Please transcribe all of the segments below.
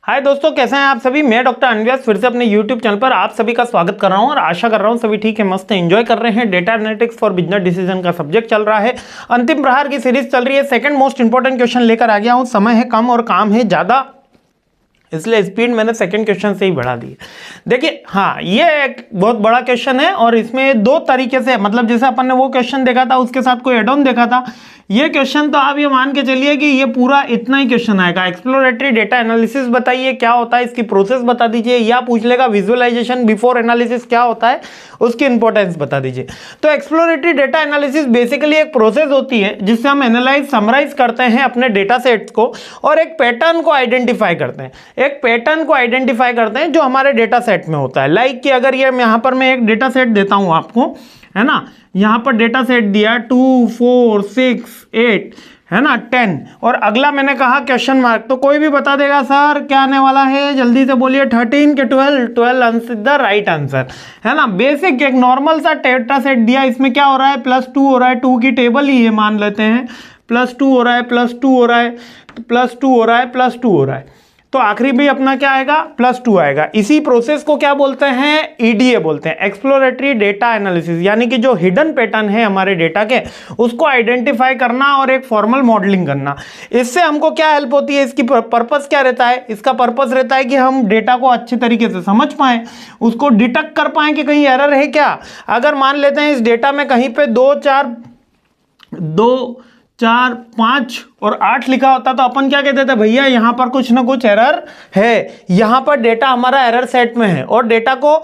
हाय दोस्तों, कैसे हैं आप सभी। मैं डॉक्टर अनव्यास फिर से अपने YouTube चैनल पर आप सभी का स्वागत कर रहा हूं और आशा कर रहा हूं सभी ठीक है, मस्त एंजॉय कर रहे हैं। Data analytics for business decision का सब्जेक्ट चल रहा है, अंतिम प्रहार की सीरीज चल रही है। सेकंड मोस्ट इंपॉर्टेंट क्वेश्चन लेकर आ गया हूं। समय है कम और काम है ज़्यादा, इसलिए स्पीड मैंने सेकंड क्वेश्चन से ही बढ़ा दी। देखिए हाँ, ये एक बहुत बड़ा क्वेश्चन है और इसमें दो तरीके से, मतलब जैसे अपन ने वो क्वेश्चन देखा था उसके साथ कोई एड ऑन देखा था, ये क्वेश्चन तो आप ये मान के चलिए कि ये पूरा इतना ही क्वेश्चन आएगा। एक्सप्लोरेटरी डेटा एनालिसिस बताइए क्या होता है, इसकी प्रोसेस बता दीजिए, या पूछ लेगा विजुअलाइजेशन बिफोर एनालिसिस क्या होता है, उसकी इंपॉर्टेंस बता दीजिए। तो एक्सप्लोरेटरी डेटा एनालिसिस बेसिकली एक प्रोसेस होती है जिससे हम एनालाइज समराइज करते हैं अपने डेटा सेट्स को और एक पैटर्न को आइडेंटिफाई करते हैं। एक पैटर्न को आइडेंटिफाई करते हैं जो हमारे डेटा सेट में होता है। लाइक कि अगर ये यहाँ पर मैं एक डेटा सेट देता हूँ आपको, है ना, यहाँ पर डेटा सेट दिया 2 4 6 8 है ना 10, और अगला मैंने कहा क्वेश्चन मार्क, तो कोई भी बता देगा सर क्या आने वाला है, जल्दी से बोलिए। 13 के 12 आंसर द राइट आंसर, है ना। बेसिक एक नॉर्मल सा डेटा सेट दिया, इसमें क्या हो रहा है, +2 हो रहा है, 2 की टेबल ही ये मान लेते हैं, +2 हो रहा है, +2 हो रहा है, +2 हो रहा है, +2 हो रहा है, तो आखिरी भी अपना क्या आएगा, +2 आएगा। इसी प्रोसेस को क्या बोलते हैं, ईडीए बोलते हैं, एक्सप्लोरेटरी डेटा एनालिसिस। यानी कि जो हिडन पैटर्न है हमारे डेटा के, उसको आइडेंटिफाई करना और एक फॉर्मल मॉडलिंग करना। इससे हमको क्या हेल्प होती है, इसकी पर्पस क्या रहता है, इसका पर्पस रहता है कि हम डेटा को अच्छे तरीके से समझ पाएं, उसको डिटेक्ट कर पाएं कि कहीं एरर है क्या। अगर मान लेते हैं इस डेटा में कहीं पे 2 4 5 और 8 लिखा होता तो अपन क्या कहते थे, भैया यहाँ पर कुछ ना कुछ एरर है, यहाँ पर डेटा हमारा एरर सेट में है। और डेटा को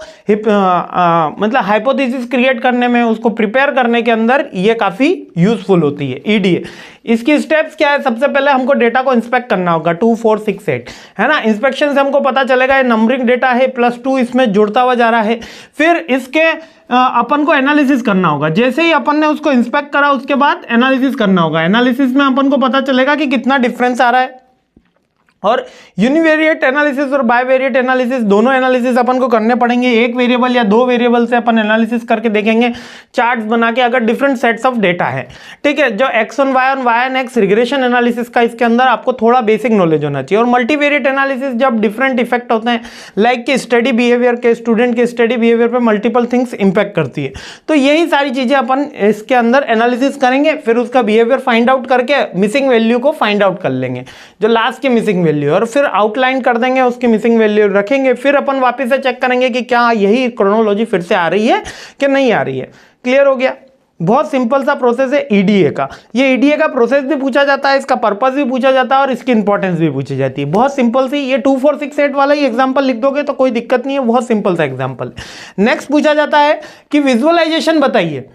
मतलब हाइपोथेसिस क्रिएट करने में, उसको प्रिपेयर करने के अंदर ये काफ़ी यूजफुल होती है ईडीए। इसकी स्टेप्स क्या है, सबसे पहले हमको डेटा को इंस्पेक्ट करना होगा, 2 4 6 8, है ना। इंस्पेक्शन से हमको पता चलेगा ये नंबरिंग डेटा है, +2 इसमें जुड़ता हुआ जा रहा है। फिर इसके अपन को एनालिसिस करना होगा। जैसे ही अपन ने उसको इंस्पेक्ट करा उसके बाद एनालिसिस करना होगा। एनालिसिस में अपन को पता चलेगा कि कितना डिफरेंस आ रहा है। और यूनिवेरिएट एनालिसिस और बायवेरिएट एनालिसिस, दोनों एनालिसिस अपन को करने पड़ेंगे। एक वेरिएबल या 2 वेरिएबल से अपन एनालिसिस करके देखेंगे, चार्ट्स बना के, अगर डिफरेंट सेट्स ऑफ डेटा है, ठीक है। जो X1 Y1 Y X regression analysis का, इसके अंदर आपको थोड़ा बेसिक नॉलेज होना चाहिए। और मल्टीवेरिएट एनालिसिस जब डिफरेंट इफेक्ट होते हैं, लाइक कि स्टडी बिहेवियर के, स्टूडेंट के स्टडी बिहेवियर पर मल्टीपल थिंग्स इंपैक्ट करती है। तो यही सारी चीजें अपन इसके अंदर एनालिसिस करेंगे, फिर उसका बिहेवियर फाइंड आउट करके मिसिंग वैल्यू को फाइंड आउट कर लेंगे, जो लास्ट के मिसिंग वैल्यू, और फिर आउटलाइन कर देंगे, उसकी मिसिंग वैल्यू रखेंगे। फिर अपन वापस से चेक करेंगे कि क्या यही क्रोनोलॉजी फिर से आ रही है कि नहीं आ रही है। क्लियर हो गया। बहुत सिंपल सा प्रोसेस है ईडीए का। ये ईडीए का प्रोसेस भी पूछा जाता है, इसका पर्पस भी पूछा जाता है और इसकी इंपॉर्टेंस भी पूछी जाती है। बहुत सिंपल सी, ये 2 4 6 8 वाला ही एग्जांपल लिख दोगे तो कोई दिक्कत नहीं है, बहुत सिंपल सा एग्जांपल है। नेक्स्ट पूछा जाता है कि विजुअलाइजेशन बताइए।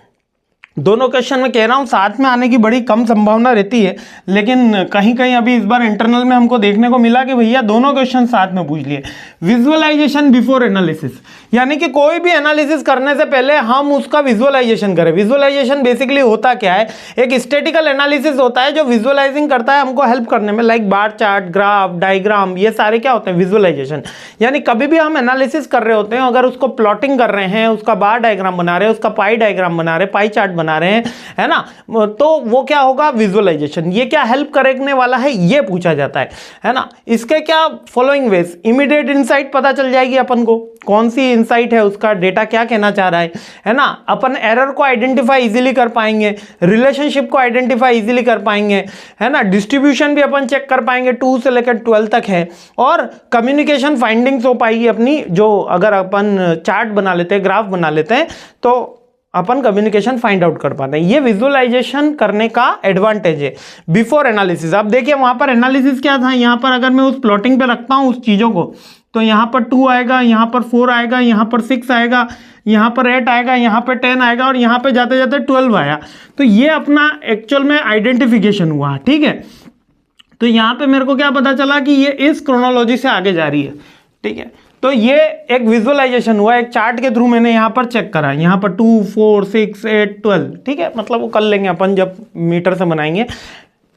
दोनों क्वेश्चन में कह रहा हूं साथ में आने की बड़ी कम संभावना रहती है, लेकिन कहीं कहीं अभी इस बार इंटरनल में हमको देखने को मिला कि भैया दोनों क्वेश्चन साथ में पूछ लिए। विजुअलाइजेशन बिफोर एनालिसिस, यानी कि कोई भी एनालिसिस करने से पहले हम उसका विजुअलाइजेशन करें। विजुअलाइजेशन बेसिकली होता क्या है, एक स्टैटिकल एनालिसिस होता है जो विजुअलाइजिंग करता है हमको हेल्प करने में, like bar chart, graph, diagram, ये सारे क्या होते हैं, विजुअलाइजेशन। यानी कभी भी हम एनालिसिस कर रहे होते हैं, अगर उसको प्लॉटिंग कर रहे हैं, उसका बार डायग्राम बना रहे हैं, उसका पाई डायग्राम बना रहे हैं, पाई चार्ट बना रहे हैं, है ना, तो वो क्या होगा, विजुअलाइजेशन। ये क्या हेल्प करने वाला है, ये पूछा जाता है ना। इसके क्या फॉलोइंग वेज, इमीडिएट इनसाइट पता चल जाएगी अपन को, कौन सी इनसाइट है, उसका डेटा क्या कहना चाह रहा है ना। अपन एरर को आइडेंटिफाई इजीली कर पाएंगे, रिलेशनशिप को आइडेंटिफाई इजीली कर पाएंगे, है ना। डिस्ट्रीब्यूशन भी अपन चेक कर पाएंगे, 2 से लेकर 12 तक है। और कम्युनिकेशन फाइंडिंग्स हो पाएगी अपनी, जो अगर अपन चार्ट बना लेते हैं, ग्राफ बना लेते हैं, तो अपन कम्युनिकेशन फाइंड आउट कर पाते हैं। ये विजुअलाइजेशन करने का एडवांटेज है बिफोर एनालिसिस। अब देखिए वहां पर एनालिसिस क्या था, यहाँ पर अगर मैं उस प्लॉटिंग पे रखता हूँ उस चीज़ों को, तो यहाँ पर 2 आएगा, यहाँ पर 4 आएगा, यहाँ पर 6 आएगा, यहाँ पर 8 आएगा, यहाँ पर 10 आएगा, और यहाँ पे जाते जाते 12 आया। तो ये अपना एक्चुअल में आइडेंटिफिकेशन हुआ, ठीक है। तो यहाँ पे मेरे को क्या पता चला कि ये इस क्रोनोलॉजी से आगे जा रही है, ठीक है। तो ये एक विजुअलाइजेशन हुआ, एक चार्ट के थ्रू मैंने यहाँ पर चेक करा, यहाँ पर 2 4 6 8 12, ठीक है। मतलब वो कर लेंगे अपन जब मीटर से बनाएंगे।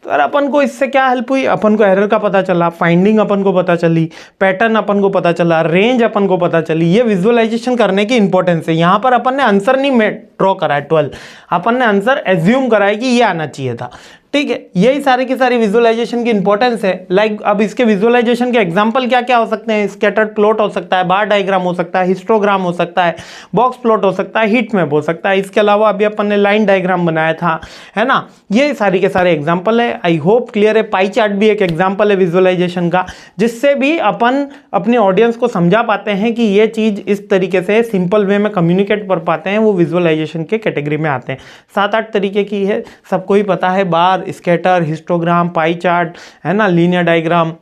तो यार अपन को इससे क्या हेल्प हुई, अपन को एरर का पता चला, फाइंडिंग अपन को पता चली, पैटर्न अपन को पता चला, रेंज अपन को पता चली। ये विजुअलाइजेशन करने की इंपॉर्टेंस है। यहाँ पर अपन ने आंसर नहीं ड्रॉ करा है 12, अपन ने आंसर एज्यूम करा है कि ये आना चाहिए था, ठीक है, यही सारी की सारी विजुअलाइजेशन की इंपॉर्टेंस है। लाइक अब इसके विजुअलाइजेशन के एग्जांपल क्या क्या हो सकते हैं? स्कैटर्ड प्लॉट हो सकता है, बार डायग्राम हो सकता है, हिस्टोग्राम हो सकता है, बॉक्स प्लॉट हो सकता है, हीट मैप हो सकता है। इसके अलावा अभी अपन ने लाइन डायग्राम बनाया था, है ना। ये सारी के सारे एग्जाम्पल है। आई होप क्लियर है। पाई चार्ट भी एक एग्जाम्पल है विजुअलाइजेशन का, जिससे भी अपन अपने ऑडियंस को समझा पाते हैं कि ये चीज इस तरीके से सिंपल वे में कम्युनिकेट कर पाते हैं, वो विजुअलाइजेशन के कैटेगरी में आते हैं। 7-8 तरीके की है, सबको ही पता है। बार, स्कैटर, हिस्टोग्राम, पाई चार्ट, है ना, linear diagram,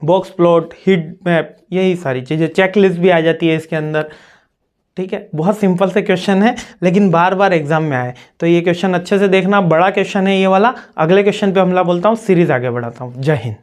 box plot, heat map, यही सारी चीजें। चेकलिस्ट भी आ जाती है इसके अंदर। ठीक है, बहुत सिंपल से क्वेश्चन है, लेकिन बार बार एग्जाम में आए, तो ये क्वेश्चन अच्छे से देखना। बड़ा क्वेश्चन है ये वाला। अगले क्वेश्चन पे हमला बोलता हूँ, सीरीज आगे बढ़ाता हूँ। जय हिंद।